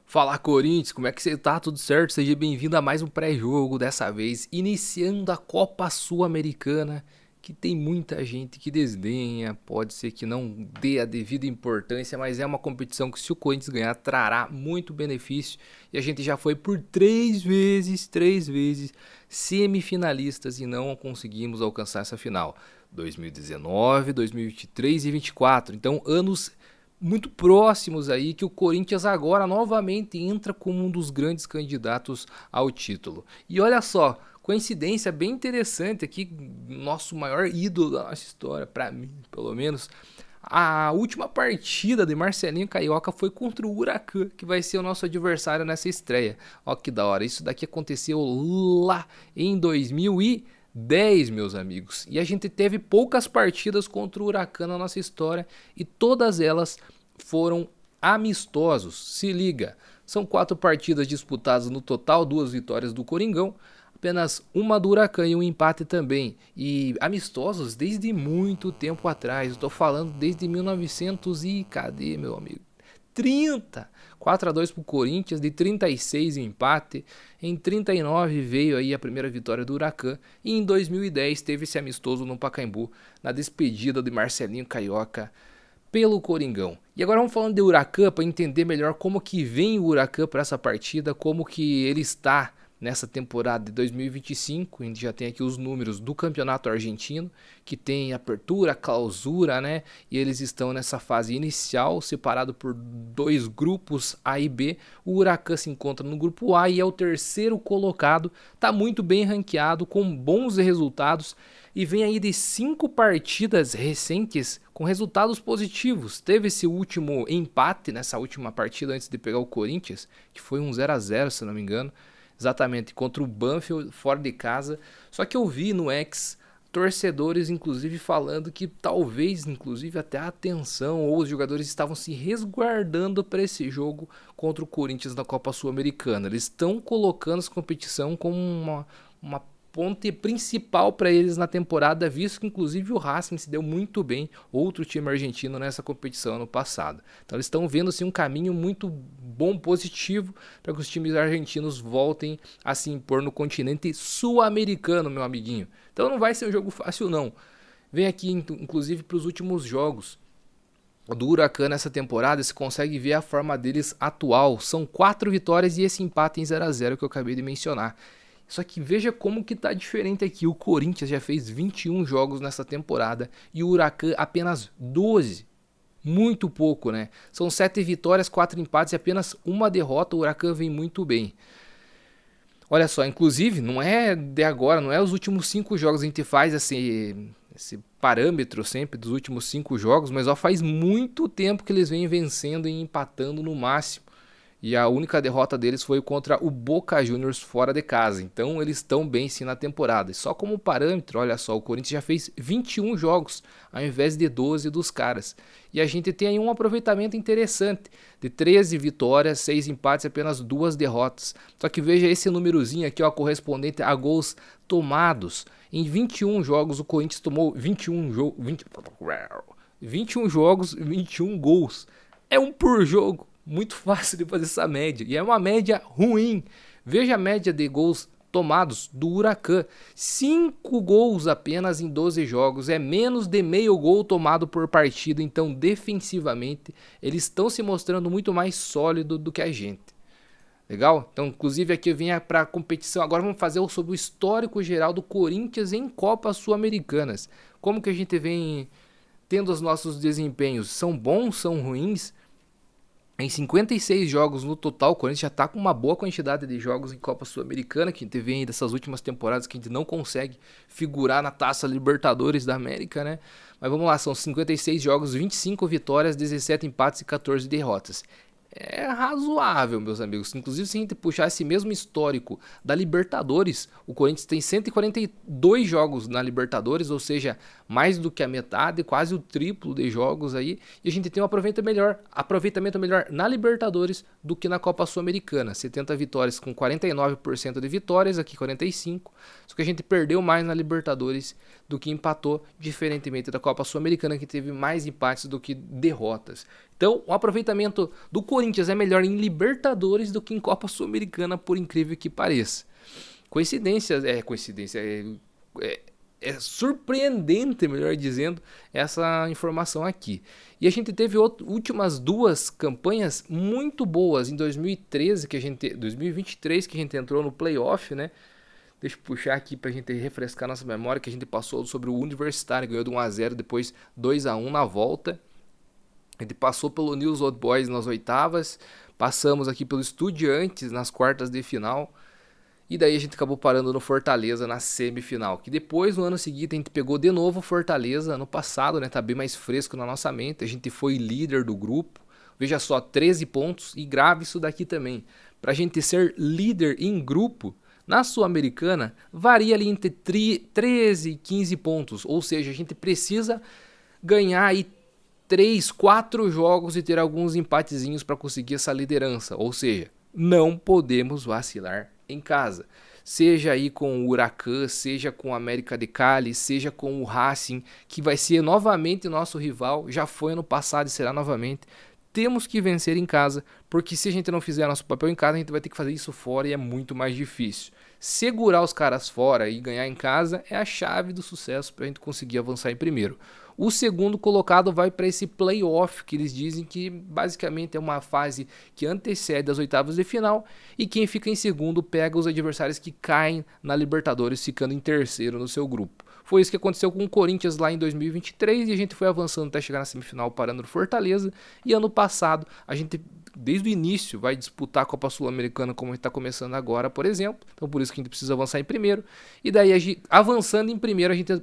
Fala Corinthians, como é que você tá? Tudo certo? Seja bem-vindo a mais um pré-jogo, dessa vez iniciando a Copa Sul-Americana, que tem muita gente que desdenha, pode ser que não dê a devida importância, mas é uma competição que se o Corinthians ganhar trará muito benefício e a gente já foi por três vezes semifinalistas e não conseguimos alcançar essa final. 2019, 2023 e 2024, então anos muito próximos aí que o Corinthians agora novamente entra como um dos grandes candidatos ao título. E olha só, coincidência bem interessante aqui, nosso maior ídolo da nossa história, para mim, pelo menos, a última partida de Marcelinho Carioca foi contra o Huracan, que vai ser o nosso adversário nessa estreia. Ó que da hora, isso daqui aconteceu lá em 2010, meus amigos. E a gente teve poucas partidas contra o Huracan na nossa história e todas elas foram amistosos. Se liga, são 4 partidas disputadas no total, 2 vitórias do Coringão, apenas uma do Huracan e um empate também. E amistosos desde muito tempo atrás. Estou falando desde 1900 e cadê, meu amigo? 30. 4-2 para o Corinthians, de 36 empate. Em 39 veio aí a primeira vitória do Huracan. E em 2010 teve esse amistoso no Pacaembu, na despedida de Marcelinho Carioca pelo Coringão. E agora vamos falando de Huracan para entender melhor como que vem o Huracan para essa partida, como que ele está nessa temporada de 2025. A gente já tem aqui os números do Campeonato Argentino, que tem apertura, clausura, né? E eles estão nessa fase inicial, separado por 2 grupos A e B. O Huracan se encontra no grupo A e é o terceiro colocado, está muito bem ranqueado, com bons resultados e vem aí de 5 partidas recentes com resultados positivos. Teve esse último empate nessa última partida antes de pegar o Corinthians, que foi um 0-0, se não me engano, exatamente contra o Banfield fora de casa. Só que eu vi no X torcedores inclusive falando que talvez inclusive até a atenção ou os jogadores estavam se resguardando para esse jogo contra o Corinthians na Copa Sul-Americana. Eles estão colocando essa competição como uma ponte principal para eles na temporada, visto que inclusive o Racing se deu muito bem, outro time argentino, nessa competição ano passado. Então eles estão vendo assim, um caminho muito bom, positivo, para que os times argentinos voltem a se impor no continente sul-americano, meu amiguinho. Então não vai ser um jogo fácil não. Vem aqui inclusive para os últimos jogos do Huracan nessa temporada, você consegue ver a forma deles atual. São 4 vitórias e esse empate em 0-0 que eu acabei de mencionar. Só que veja como que tá diferente aqui. O Corinthians já fez 21 jogos nessa temporada e o Huracan apenas 12. Muito pouco, né? São 7 vitórias, 4 empates e apenas uma derrota. O Huracan vem muito bem. Olha só, inclusive, não é de agora, não é os últimos 5 jogos. A gente faz esse parâmetro sempre dos últimos 5 jogos, mas ó, faz muito tempo que eles vêm vencendo e empatando no máximo. E a única derrota deles foi contra o Boca Juniors fora de casa. Então eles estão bem sim na temporada. E só como parâmetro, olha só, o Corinthians já fez 21 jogos ao invés de 12 dos caras. E a gente tem aí um aproveitamento interessante, de 13 vitórias, 6 empates e apenas 2 derrotas. Só que veja esse númerozinho aqui, ó, correspondente a gols tomados. Em 21 jogos o Corinthians tomou 21 jogos, 21 gols. É um por jogo. Muito fácil de fazer essa média. E é uma média ruim. Veja a média de gols tomados do Huracan. 5 gols apenas em 12 jogos. É menos de meio gol tomado por partida. Então, defensivamente, eles estão se mostrando muito mais sólido do que a gente. Legal? Então, inclusive, aqui eu vim para a competição. Agora vamos fazer sobre o histórico geral do Corinthians em Copas Sul-Americanas. Como que a gente vem tendo os nossos desempenhos? São bons? São ruins? Em 56 jogos no total, o Corinthians já está com uma boa quantidade de jogos em Copa Sul-Americana, que a gente vê aí dessas últimas temporadas que a gente não consegue figurar na Taça Libertadores da América, né? Mas vamos lá, são 56 jogos, 25 vitórias, 17 empates e 14 derrotas. É razoável, meus amigos. Inclusive, se a gente puxar esse mesmo histórico da Libertadores, o Corinthians tem 142 jogos na Libertadores, ou seja, mais do que a metade, quase o triplo de jogos aí. E a gente tem um aproveitamento melhor na Libertadores do que na Copa Sul-Americana. 70 vitórias com 49% de vitórias, aqui 45%. Só que a gente perdeu mais na Libertadores do que empatou, diferentemente da Copa Sul-Americana, que teve mais empates do que derrotas. Então, o aproveitamento do Corinthians é melhor em Libertadores do que em Copa Sul-Americana, por incrível que pareça. É surpreendente, melhor dizendo, essa informação aqui. E a gente teve últimas 2 campanhas muito boas em 2023, que a gente entrou no playoff, né? Deixa eu puxar aqui pra gente refrescar nossa memória, que a gente passou sobre o Universitário, ganhou de 1-0, depois 2-1 na volta. A gente passou pelo News Old Boys nas oitavas, passamos aqui pelo Estudiantes nas quartas de final, e daí a gente acabou parando no Fortaleza na semifinal, que depois no ano seguinte a gente pegou de novo o Fortaleza, ano passado, né, tá bem mais fresco na nossa mente, a gente foi líder do grupo, veja só, 13 pontos, e grave isso daqui também, pra gente ser líder em grupo, na Sul-Americana, varia ali entre 13 e 15 pontos, ou seja, a gente precisa ganhar aí 3, 4 jogos e ter alguns empatezinhos para conseguir essa liderança. Ou seja, não podemos vacilar em casa. Seja aí com o Huracan, seja com o América de Cali, seja com o Racing, que vai ser novamente nosso rival, já foi ano passado e será novamente. Temos que vencer em casa, porque se a gente não fizer nosso papel em casa, a gente vai ter que fazer isso fora e é muito mais difícil. Segurar os caras fora e ganhar em casa é a chave do sucesso para a gente conseguir avançar em primeiro. O segundo colocado vai para esse playoff, que eles dizem que basicamente é uma fase que antecede as oitavas de final, e quem fica em segundo pega os adversários que caem na Libertadores, ficando em terceiro no seu grupo. Foi isso que aconteceu com o Corinthians lá em 2023 e a gente foi avançando até chegar na semifinal parando no Fortaleza, e ano passado a gente desde o início vai disputar a Copa Sul-Americana como a gente está começando agora, por exemplo, então por isso que a gente precisa avançar em primeiro, e daí avançando em primeiro a gente,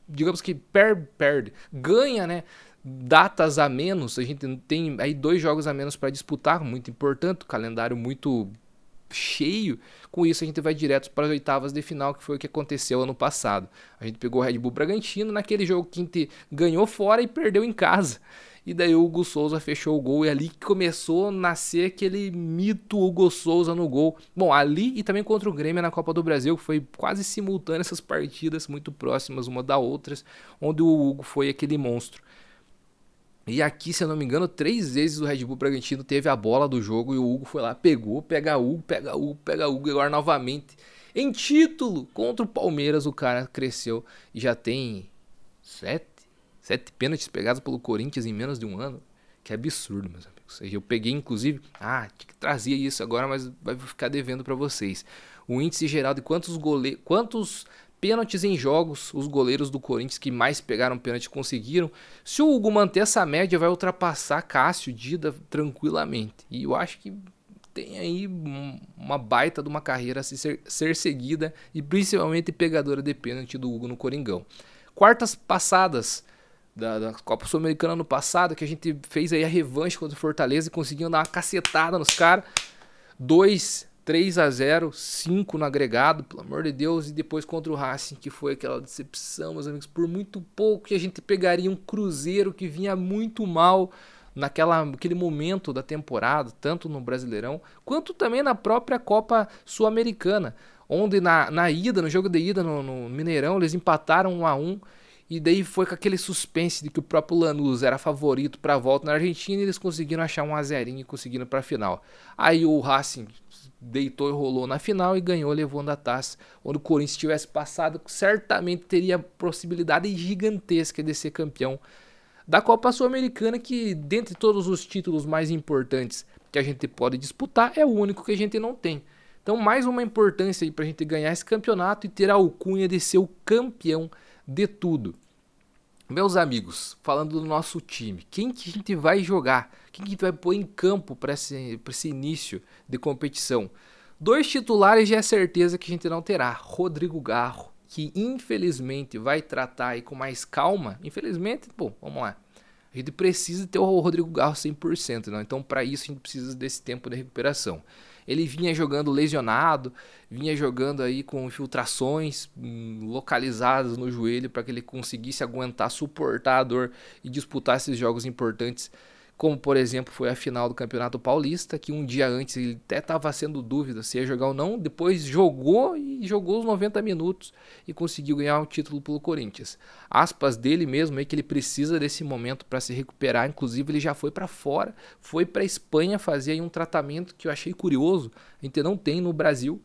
digamos que perde, ganha, né, datas a menos, a gente tem aí 2 jogos a menos para disputar, muito importante, calendário muito cheio. Com isso a gente vai direto para as oitavas de final, que foi o que aconteceu ano passado. A gente pegou o Red Bull Bragantino naquele jogo que a gente ganhou fora e perdeu em casa. E daí o Hugo Souza fechou o gol, e ali que começou a nascer aquele mito Hugo Souza no gol. Bom, ali e também contra o Grêmio na Copa do Brasil, que foi quase simultâneo essas partidas, muito próximas uma da outras, onde o Hugo foi aquele monstro. E aqui, se eu não me engano, 3 vezes o Red Bull Bragantino teve a bola do jogo e o Hugo foi lá, pegou, pega Hugo, pega Hugo, pega Hugo, e agora novamente em título contra o Palmeiras o cara cresceu e já tem 7 pênaltis pegados pelo Corinthians em menos de um ano. Que absurdo, meus amigos. Eu peguei, inclusive, tinha que trazer isso agora, mas vai ficar devendo para vocês. O índice geral de quantos pênaltis em jogos os goleiros do Corinthians que mais pegaram pênalti conseguiram. Se o Hugo manter essa média, vai ultrapassar Cássio, Dida tranquilamente. E eu acho que tem aí uma baita de uma carreira a ser seguida, e principalmente pegadora de pênalti do Hugo no Coringão. Quartas passadas da Copa Sul-Americana ano passado, que a gente fez aí a revanche contra o Fortaleza e conseguiu dar uma cacetada nos caras. 3-0, 5 no agregado, pelo amor de Deus, e depois contra o Racing, que foi aquela decepção, meus amigos, por muito pouco que a gente pegaria um Cruzeiro que vinha muito mal naquele momento da temporada, tanto no Brasileirão, quanto também na própria Copa Sul-Americana, onde no jogo de ida no Mineirão, eles empataram 1-1, e daí foi com aquele suspense de que o próprio Lanús era favorito para a volta na Argentina, e eles conseguiram achar 1-0 e conseguiram para a final. Aí o Racing deitou e rolou na final e ganhou, levando a taça. Onde o Corinthians tivesse passado, certamente teria possibilidade gigantesca de ser campeão da Copa Sul-Americana, que dentre todos os títulos mais importantes que a gente pode disputar, é o único que a gente não tem. Então, mais uma importância aí para a gente ganhar esse campeonato e ter a alcunha de ser o campeão de tudo. Meus amigos, falando do nosso time, quem que a gente vai jogar? Quem que a gente vai pôr em campo para esse início de competição? 2 titulares já é certeza que a gente não terá. Rodrigo Garro, que infelizmente vai tratar aí com mais calma. Infelizmente, vamos lá. A gente precisa ter o Rodrigo Garro 100%, não? Então para isso a gente precisa desse tempo de recuperação. Ele vinha jogando lesionado, vinha jogando aí com infiltrações localizadas no joelho para que ele conseguisse aguentar, suportar a dor e disputar esses jogos importantes como por exemplo foi a final do Campeonato Paulista, que um dia antes ele até estava sendo dúvida se ia jogar ou não, depois jogou e jogou os 90 minutos e conseguiu ganhar o título pelo Corinthians. Aspas dele mesmo aí que ele precisa desse momento para se recuperar, inclusive ele já foi para fora, foi para Espanha fazer aí um tratamento que eu achei curioso, a gente não tem no Brasil,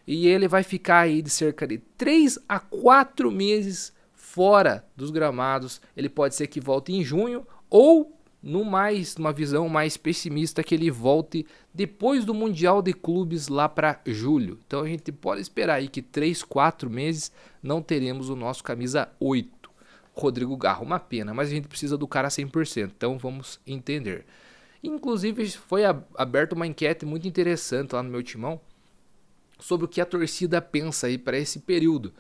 e ele vai ficar aí de cerca de 3 a 4 meses fora dos gramados. Ele pode ser que volte em junho ou numa visão mais pessimista, que ele volte depois do Mundial de Clubes lá para julho. Então a gente pode esperar aí que 3, 4 meses não teremos o nosso camisa 8, Rodrigo Garro. Uma pena, mas a gente precisa do cara 100%, então vamos entender. Inclusive foi aberta uma enquete muito interessante lá no meu timão sobre o que a torcida pensa aí para esse período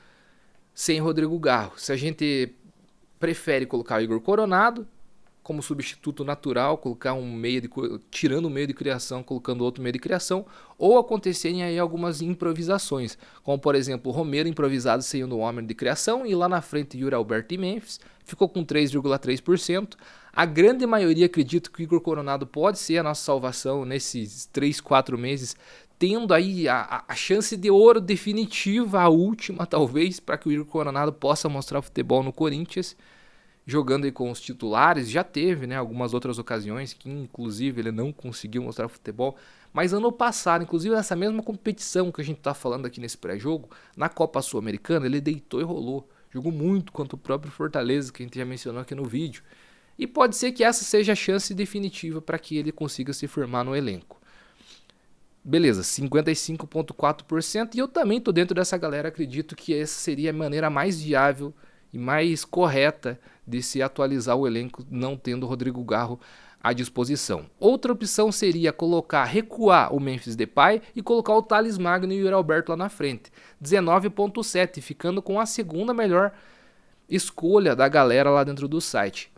sem Rodrigo Garro. Se a gente prefere colocar o Igor Coronado como substituto natural, colocar tirando o meio de criação, colocando outro meio de criação, ou acontecerem aí algumas improvisações, como por exemplo o Romero improvisado sendo um homem de criação, e lá na frente Yuri Alberto e Memphis, ficou com 3,3%. A grande maioria acredita que o Igor Coronado pode ser a nossa salvação nesses 3, 4 meses, tendo aí a chance de ouro definitiva, a última talvez, para que o Igor Coronado possa mostrar futebol no Corinthians, jogando aí com os titulares. Já teve, né, algumas outras ocasiões que inclusive ele não conseguiu mostrar futebol, mas ano passado, inclusive nessa mesma competição que a gente tá falando aqui nesse pré-jogo, na Copa Sul-Americana, ele deitou e rolou, jogou muito contra o próprio Fortaleza, que a gente já mencionou aqui no vídeo, e pode ser que essa seja a chance definitiva para que ele consiga se firmar no elenco. Beleza, 55,4%, e eu também tô dentro dessa galera, acredito que essa seria a maneira mais viável e mais correta de se atualizar o elenco, não tendo o Rodrigo Garro à disposição. Outra opção seria recuar o Memphis Depay e colocar o Thales Magno e o Yuri Alberto lá na frente. 19,7%, ficando com a segunda melhor escolha da galera lá dentro do site.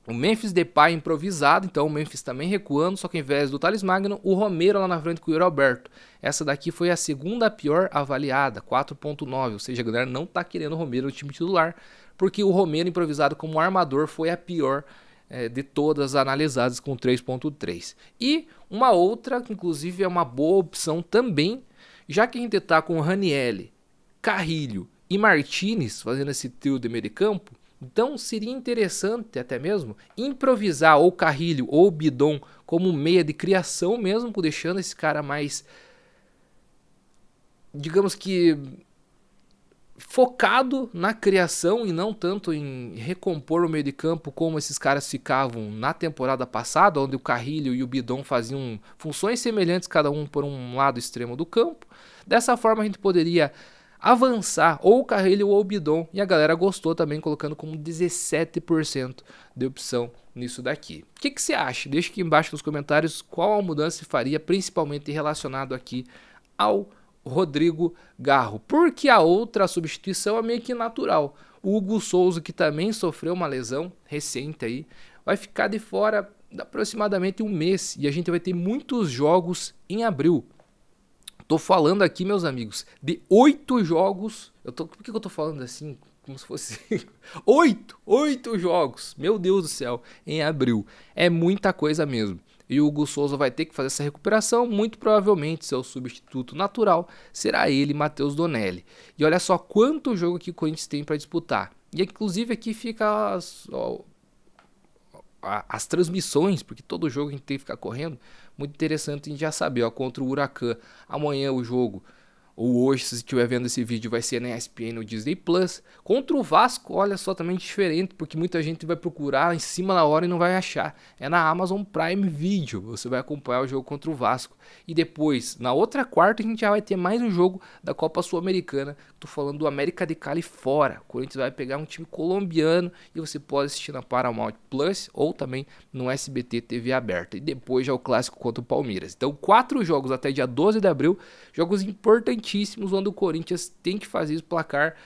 O Memphis Depay improvisado, então o Memphis também recuando, só que ao invés do Thales Magno, o Romero lá na frente com o Yuri Alberto. Essa daqui foi a segunda pior avaliada, 4,9, ou seja, a galera não tá querendo o Romero no time titular, porque o Romero improvisado como armador foi a pior de todas analisadas, com 3,3. E uma outra, que inclusive é uma boa opção também, já que a gente tá com o Ranieri, Carrilho e Martinez fazendo esse trio de meio de campo, então seria interessante até mesmo improvisar ou Carrilho ou Bidon como meia de criação mesmo, deixando esse cara mais, digamos que, focado na criação e não tanto em recompor o meio de campo como esses caras ficavam na temporada passada, onde o Carrilho e o Bidon faziam funções semelhantes, cada um por um lado extremo do campo. Dessa forma a gente poderia avançar ou o Carrilho ou o Bidon, e a galera gostou também, colocando como 17% de opção nisso daqui. O que você acha? Deixa aqui embaixo nos comentários qual a mudança se faria, principalmente relacionado aqui ao Rodrigo Garro, porque a outra substituição é meio que natural. O Hugo Souza, que também sofreu uma lesão recente aí, vai ficar de fora aproximadamente um mês, e a gente vai ter muitos jogos em abril. Tô falando aqui, meus amigos, de 8 jogos. Por que eu tô falando assim? Como se fosse 8 jogos, meu Deus do céu, em abril. É muita coisa mesmo. E o Hugo Souza vai ter que fazer essa recuperação. Muito provavelmente seu substituto natural será ele, Matheus Donelli. E olha só quanto jogo que o Corinthians tem para disputar. E inclusive aqui fica as transmissões, porque todo jogo a gente tem que ficar correndo. Muito interessante a gente já saber, contra o Huracan, amanhã o jogo, ou hoje, se você estiver vendo esse vídeo, vai ser na ESPN no Disney Plus. Contra o Vasco, olha só, também diferente, porque muita gente vai procurar em cima da hora e não vai achar. É na Amazon Prime Video, você vai acompanhar o jogo contra o Vasco. E depois, na outra quarta, a gente já vai ter mais um jogo da Copa Sul-Americana. Tô falando do América de Cali fora. O Corinthians vai pegar um time colombiano e você pode assistir na Paramount Plus ou também no SBT TV aberta. E depois já o clássico contra o Palmeiras. Então 4 jogos até dia 12 de abril, jogos importantíssimos, onde o Corinthians tem que fazer esse placar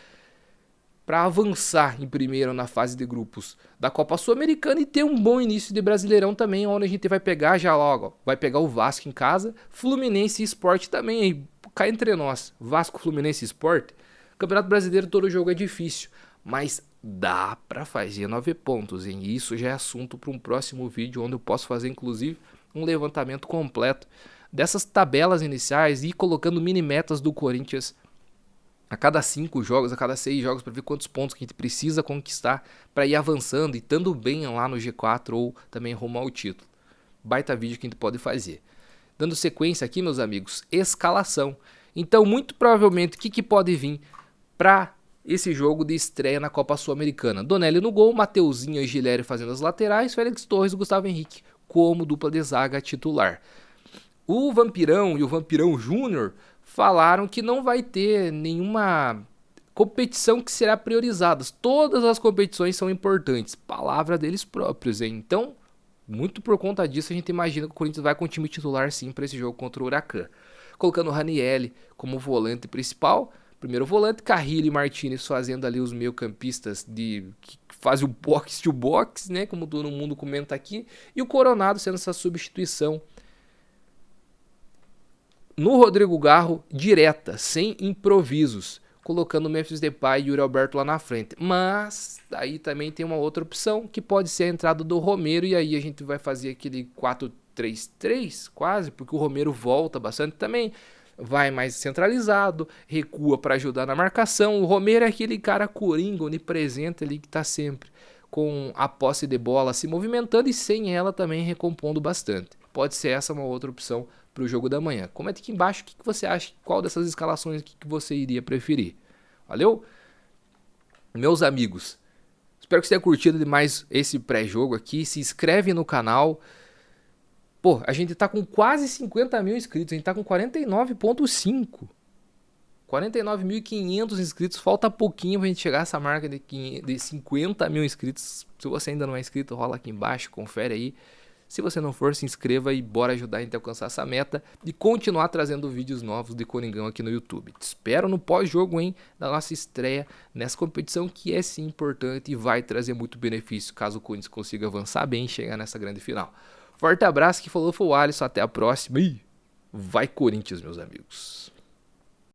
para avançar em primeiro na fase de grupos da Copa Sul-Americana e ter um bom início de Brasileirão também, onde a gente vai pegar já logo, vai pegar o Vasco em casa, Fluminense e Sport também, aí, cá entre nós, Vasco, Fluminense e Sport, Campeonato Brasileiro todo jogo é difícil, mas dá para fazer 9 pontos, hein? Isso já é assunto para um próximo vídeo, onde eu posso fazer inclusive um levantamento completo dessas tabelas iniciais e ir colocando mini metas do Corinthians a cada 5 jogos, a cada 6 jogos, para ver quantos pontos que a gente precisa conquistar para ir avançando e estando bem lá no G4 ou também rumo ao título. Baita vídeo que a gente pode fazer. Dando sequência aqui, meus amigos, escalação. Então, muito provavelmente, o que pode vir para esse jogo de estreia na Copa Sul-Americana? Donelli no gol, Mateuzinho e Gileri fazendo as laterais, Félix Torres e Gustavo Henrique como dupla de zaga titular. O Vampirão e o Vampirão Júnior falaram que não vai ter nenhuma competição que será priorizada. Todas as competições são importantes. Palavra deles próprios, hein? Então, muito por conta disso, a gente imagina que o Corinthians vai com o time titular sim para esse jogo contra o Huracan. Colocando o Ranieri como volante principal. Primeiro volante, Carrillo e Martinez fazendo ali os meio-campistas que fazem o box to box, né? Como todo mundo comenta aqui. E o Coronado sendo essa substituição no Rodrigo Garro, direta, sem improvisos, colocando o Memphis Depay e o Yuri Alberto lá na frente. Mas aí também tem uma outra opção, que pode ser a entrada do Romero, e aí a gente vai fazer aquele 4-3-3 quase, porque o Romero volta bastante também, vai mais centralizado, recua para ajudar na marcação. O Romero é aquele cara coringa, onipresente ali, que está sempre com a posse de bola se movimentando e sem ela também recompondo bastante. Pode ser essa uma outra opção para o jogo da manhã. Comenta aqui embaixo o que você acha, qual dessas escalações que você iria preferir. Valeu? Meus amigos, espero que você tenha curtido demais esse pré-jogo aqui. Se inscreve no canal. Pô, a gente tá com quase 50 mil inscritos, a gente tá com 49.5. 49.500 inscritos, falta pouquinho pra gente chegar a essa marca de 50 mil inscritos. Se você ainda não é inscrito, rola aqui embaixo, confere aí. Se você não for, se inscreva e bora ajudar a gente a alcançar essa meta e continuar trazendo vídeos novos de Coringão aqui no YouTube. Te espero no pós-jogo, hein, da nossa estreia nessa competição que é sim importante e vai trazer muito benefício caso o Corinthians consiga avançar bem e chegar nessa grande final. Forte abraço, que falou foi o Alisson, até a próxima e vai Corinthians, meus amigos.